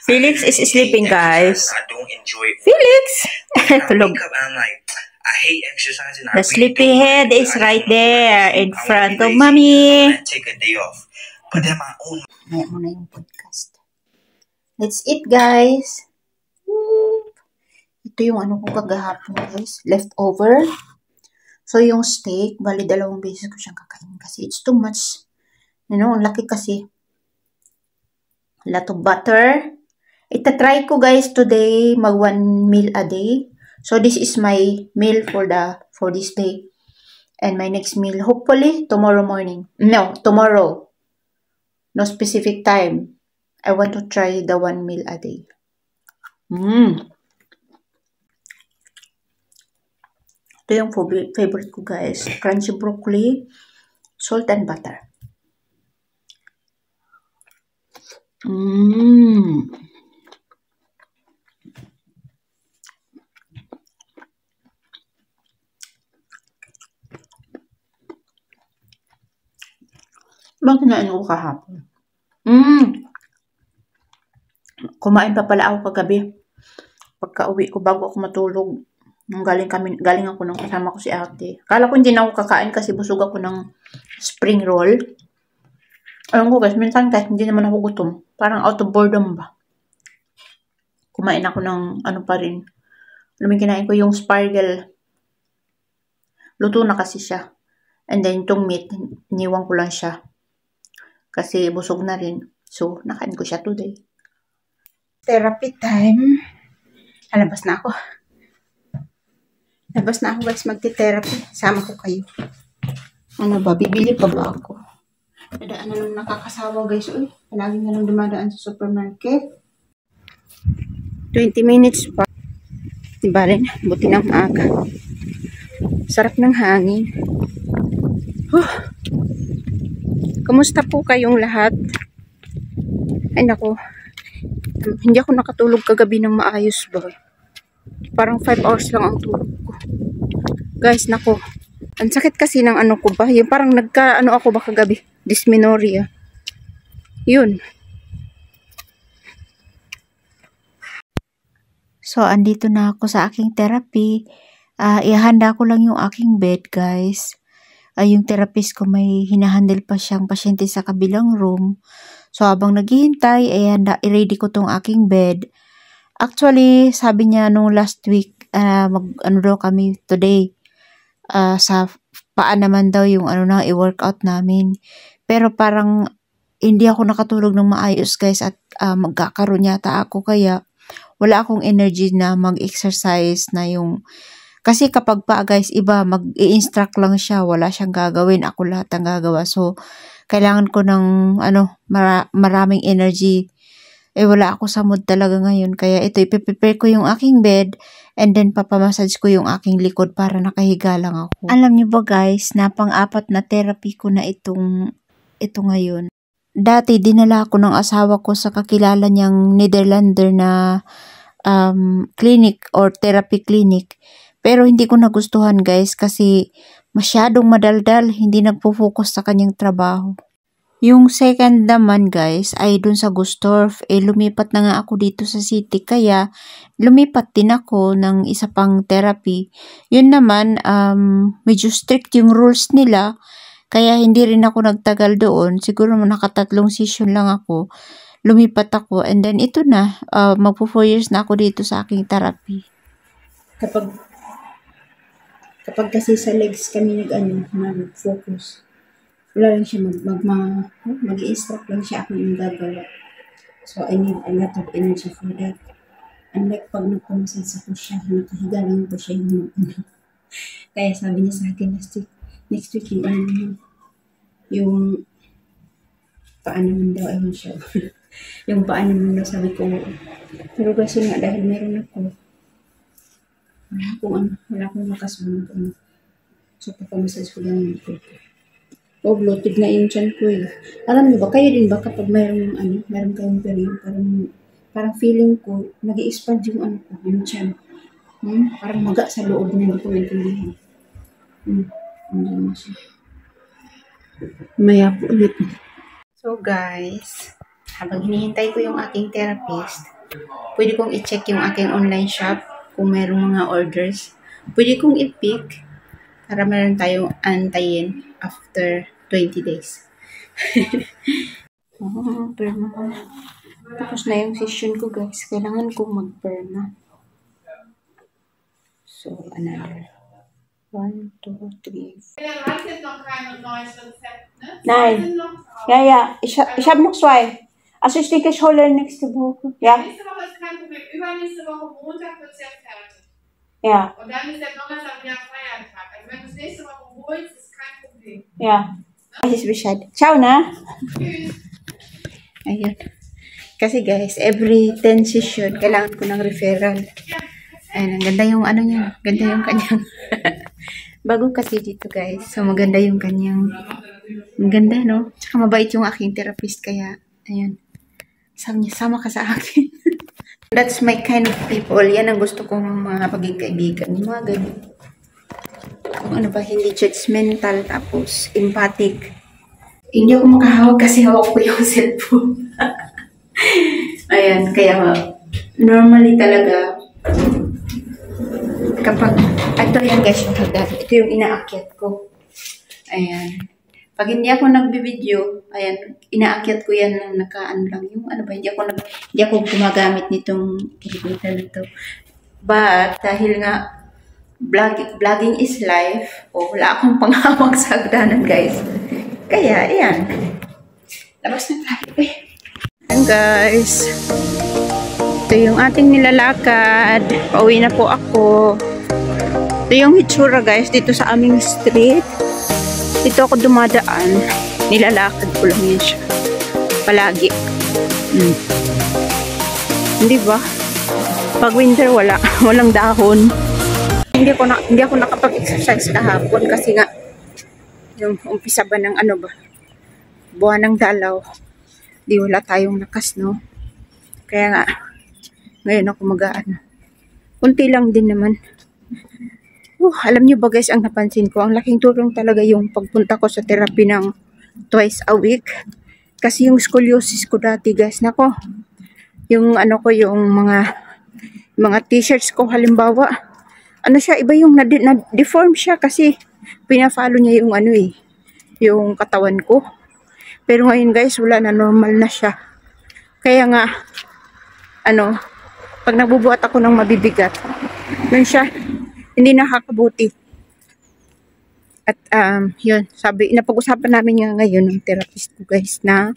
Felix is sleeping, guys. I don't enjoy it. Felix! Tulog. I hate exercising. The sleepyhead is right there in front of mommy. Take a day off. But then my own. Kaya mo na yung podcast. Let's eat, guys. Ito yung ano ko kagahapon, guys. Leftover. So, yung steak, bali 2 beses ko siyang kakain kasi it's too much. You know, ang laki kasi. A lot of butter. Itatry ko, guys, today mag 1 meal a day. So, this is my meal for this day. And my next meal, hopefully, tomorrow morning. No, tomorrow. No specific time. I want to try the 1 meal a day. Ito yung favorite ko, guys. Crunchy broccoli, salt and butter. Bang kinain ko kahapon? Kumain pa pala ako kagabi. Pagka uwi ko bago ako matulog. Galing ako nung kasama ko si ate. Kala ko hindi na ako kakain kasi busog ako ng spring roll. Alam ko, guys, minsan kahit hindi naman ako gutom. Parang out of boredom ba? Kumain ako ng ano pa rin. Alam mo, kinain ko yung spargel. Luto na kasi siya. And then itong meat, iniwan ko lang siya. Kasi busog na rin. So, nakain ko siya today. Therapy time. Labas na ako. Labas na ako, guys, magti-therapy. Sama ko kayo. Ano ba? Bibili pa ba ako? Dadaan na lang nakakasawa, guys. Uy, palagi na lang dumadaan sa supermarket. 20 minutes pa. Diba rin? Buti ng aga. Sarap ng hangin. Kamusta po kayong lahat? Ay nako, hindi ako nakatulog kagabi ng maayos ba? Parang 5 hours lang ang tulog ko. Guys, nako, ang sakit kasi ng ano ko ba? Yung parang nagka-ano ako ba kagabi? Dysmenorrhea. Yun. So, andito na ako sa aking therapy. Ihanda ko lang yung aking bed, guys. Yung therapist ko may hinahandle pa siyang pasyente sa kabilang room. So, habang naghihintay, i-ready ko tong aking bed. Actually, sabi niya nung last week, ano daw kami today. Sa paa naman daw yung i-workout namin. Pero parang hindi ako nakatulog ng maayos, guys, at magkakaroon yata ako, kaya wala akong energy na mag-exercise na yung. Kasi kapag pa, guys, iba, mag-i-instruct lang siya, wala siyang gagawin, ako lahat ang gagawa. So, kailangan ko ng, maraming energy. Wala ako sa mood talaga ngayon. Kaya ito, ipiprepare ko yung aking bed, and then papamassage ko yung aking likod para nakahiga lang ako. Alam niyo ba, guys, na pang-4 na therapy ko na ito ngayon. Dati, dinala ako ng asawa ko sa kakilala niyang Netherlander na clinic or therapy clinic. Pero hindi ko nagustuhan, guys, kasi masyadong madaldal, hindi nagpo-focus sa kanyang trabaho. Yung second naman, guys, ay dun sa Gustorf. Lumipat na nga ako dito sa city, kaya lumipat din ako ng isa pang therapy. Yun naman, medyo strict yung rules nila, kaya hindi rin ako nagtagal doon. Siguro nakatatlong session lang ako. Lumipat ako, and then ito na, magpo 4 years na ako dito sa aking therapy. Kapag kasi sa legs kami nag-focus, wala lang siya mag-i-instruct lang siya ako yung gagawa. So, I need a lot of energy for that. Unlike pag nagpamasansa ko siya, nakahiga lang ko siya Kaya sabi niya sa akin next week yung paano man daw, ayun siya. Yung paano man daw, sabi ko. Pero kasi nga, dahil meron ako, wala akong makasunod. So, papamassage ko lang yung likod ko. Bloated na yung tiyan ko eh. Alam niyo ba, kayo din ba kapag meron kayong period, parang feeling ko, nag-i-expand yung yung tiyan. Parang maga sa loob na, hindi ko maintindihan. Andiyan na siya. Maya po ulit. So guys, habang hinihintay ko yung aking therapist, pwede kong i-check yung aking online shop kung mayroong mga orders. Pwede kong i-pick para meron tayong antayin after 20 days. Perma. Tapos na yung session ko, guys. Kailangan kong mag-perma. So, another. 1, 2, 3, 4. Nein. Ja, ja. Ich hab noch 2. Also ich denke, ich hole nächste Woche. Ja. Nächste Woche ist kein Problem. Übernächste Woche Montag wird es ja fertig. Ja. Und dann ist der Donnerstag wieder Feiertag. Also wenn du es nächste Woche holst, ist kein Problem. Ja. Weiß ich Bescheid. Ciao, na? Tschüss. Ayun. Kasi guys, every 10 session, kailangan ko ng referral. Ayun, ang ganda yung ano niya. Ganda yung kanyang. Bago kasi dito guys. So maganda yung kanyang. Maganda, no? Tsaka mabait yung aking therapist. Kaya, ayun. Sabi niya, sama ka sa akin. That's my kind of people. Yan ang gusto kong mga paging kaibigan. Yung mga ganyan. Kung ano ba, hindi judgmental, tapos empathic. Hindi ako makahawag kasi hawak ko yung cellphone. Ayan, kaya normally talaga kapag, ito yan guys, ito yung inaakyat ko. Ayan. Pag hindi ako nagbibideo, ayan, inaakyat ko yan ng nakaano lang yung, ano ba, hindi ako gumagamit nitong elevator na to. But, dahil nga, vlogging is life, wala akong panghawak sa hagdanan guys. Kaya, ayan. Labas na tayo eh. Ayan guys. Ito yung ating nilalakad. Pauwi na po ako. Ito yung hitsura guys, dito sa aming street. Dito ako dumadaan. Nilalakad ko lang yan siya. Palagi. Hindi ba? Pag winter wala. Walang dahon. Hindi ako nakapag-exercise kahapon kasi nga yung umpisa ba ng ano ba? Buwan ng dalaw. Di wala tayong lakas, no? Kaya nga, ngayon ako mag-aano. Kunti lang din naman. Alam nyo ba guys, ang napansin ko, ang laking tulong talaga yung pagpunta ko sa therapy ng twice a week. Kasi yung scoliosis ko dati guys, nako, yung ano ko, yung mga t-shirts ko halimbawa, ano siya, iba yung na-deform siya kasi pina-follow niya yung ano eh, yung katawan ko. Pero ngayon guys, wala na, normal na siya. Kaya nga, ano, pag nagbubuhat ako ng mabibigat, yun siya, hindi nakakabuti. At yun, napag-usapan namin nga ngayon ng therapist ko guys na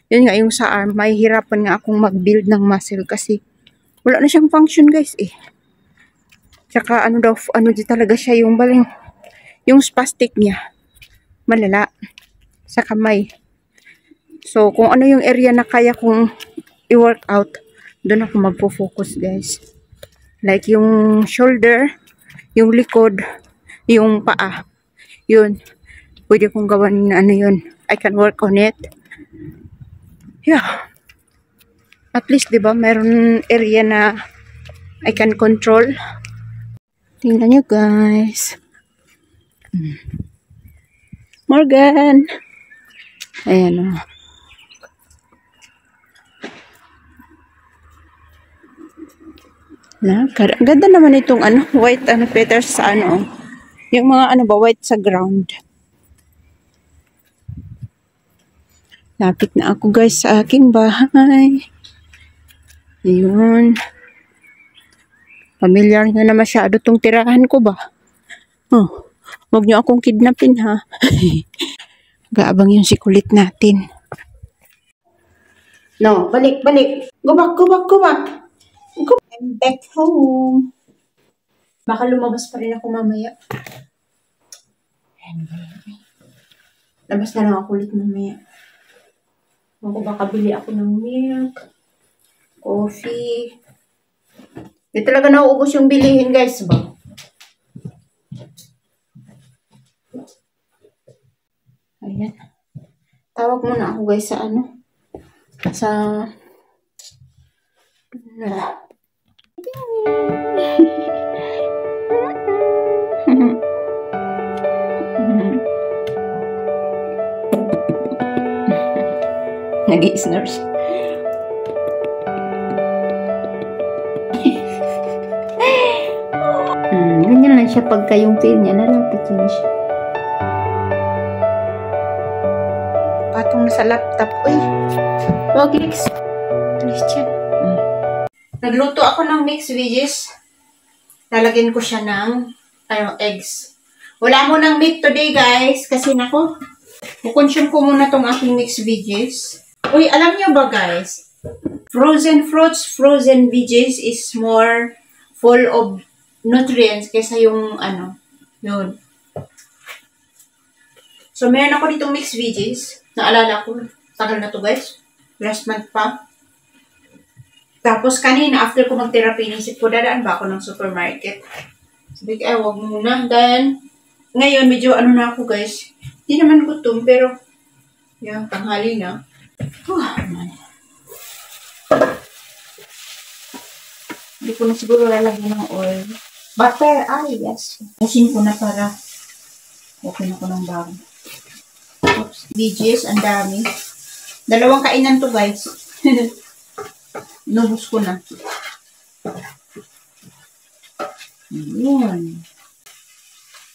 yun nga yung sa arm, mahihirapan nga akong mag-build ng muscle kasi wala na siyang function guys eh. Tsaka ano daw, ano di talaga siya yung baling, yung spastic niya, malala sa kamay. So kung ano yung area na kaya kong i-workout, doon ako magpo-focus guys. Like yung shoulder, yung likod, yung paa. Yun. Pwede kong gawan na ano yun. I can work on it. Yeah. At least, di ba, meron area na I can control. Tingnan nyo guys. Morgan. Ayan o. Ang ganda naman itong ano, white petals sa ano. Yung mga ano ba, white sa ground. Lapit na ako guys sa aking bahay. Ayun. Familiar nyo na masyado tong tirahan ko ba? Huwag nyo akong kidnapin ha. Gaabang yung sikulit natin. No, balik. Go back. I'm back home. Baka lumabas pa rin ako mamaya. Labas na lang ako ulit mamaya. Baka bili ako ng milk, coffee. Di talaga nauubos yung bilihin guys ba? Ayan. Tawag muna ako guys sa ano? Sa... Nag-i-snore siya. Ganyan lang siya pagka yung tail niya, nalapit yun siya. Patong na sa laptop. Uy! Wag, Lex. Alis siya. Nagluto ako ng mixed veggies. Lalagyan ko siya ng eggs. Wala mo ng meat today, guys. Kasi nako, kukonsume ko muna tong aking mixed veggies. Uy, alam niyo ba, guys? Frozen fruits, frozen veggies is more full of nutrients kaysa yung yun. So, meron ako ditong mixed veggies. Naalala ko, tagal na to, guys. Last month pa. Tapos, kanina, after ko mag-therapy, nisip ko, dadaan ba ako ng supermarket? Sabi ko, wag muna. Then, ngayon, medyo na ako, guys. Hindi naman gutom, pero, yan, tanghali na. Man. Hindi ko na siguro lalagyan ng oil. Butter, yes. Pusin ko na para okay na ko ng bago. Oops, veggies, ang dami. 2 kainan to, guys. Nubos ko na. Yun.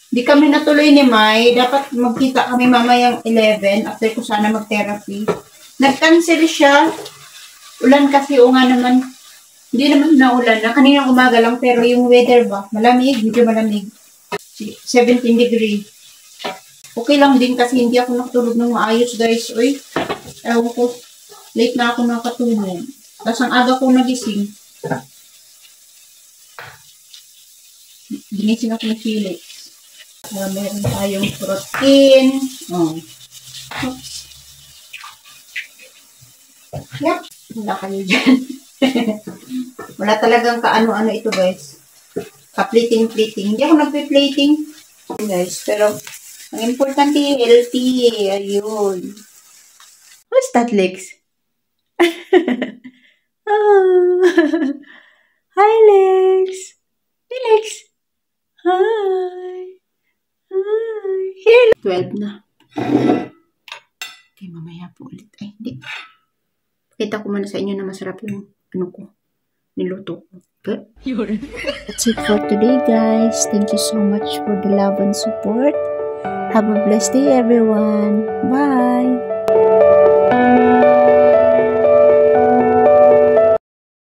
Di kami natuloy ni Mai. Dapat magkita kami mamayang 11 after ko sana mag-therapy. Nag-cancel siya. Ulan kasi o nga naman. Hindi naman naulan na. Kaninang umaga lang pero yung weather ba? Malamig. Medyo malamig. 17 degree. Okay lang din kasi hindi ako nakatulog ng maayos, guys. Uy. Ewan ko. Late na ako nakatulog. Tapos ang aga ko nagising. Ginising ako ni Felix. Meron tayong protein. Oops. Yep. Wala kayo dyan. Wala talagang kaano-ano ito, guys. Ka-plating-plating. Hindi ako nagpe-plating, guys. Pero, ang importante, healthy. Ayun. What's that, Lex? Oh. Hi, Lex. Hey, Lex. Hi. Hi. Here. 12 na. Okay, mamaya po ulit. Ay, hindi. Pakita ko muna sa inyo na masarap yung niluto ko. Okay? That's it for today, guys. Thank you so much for the love and support. Have a blessed day, everyone. Bye.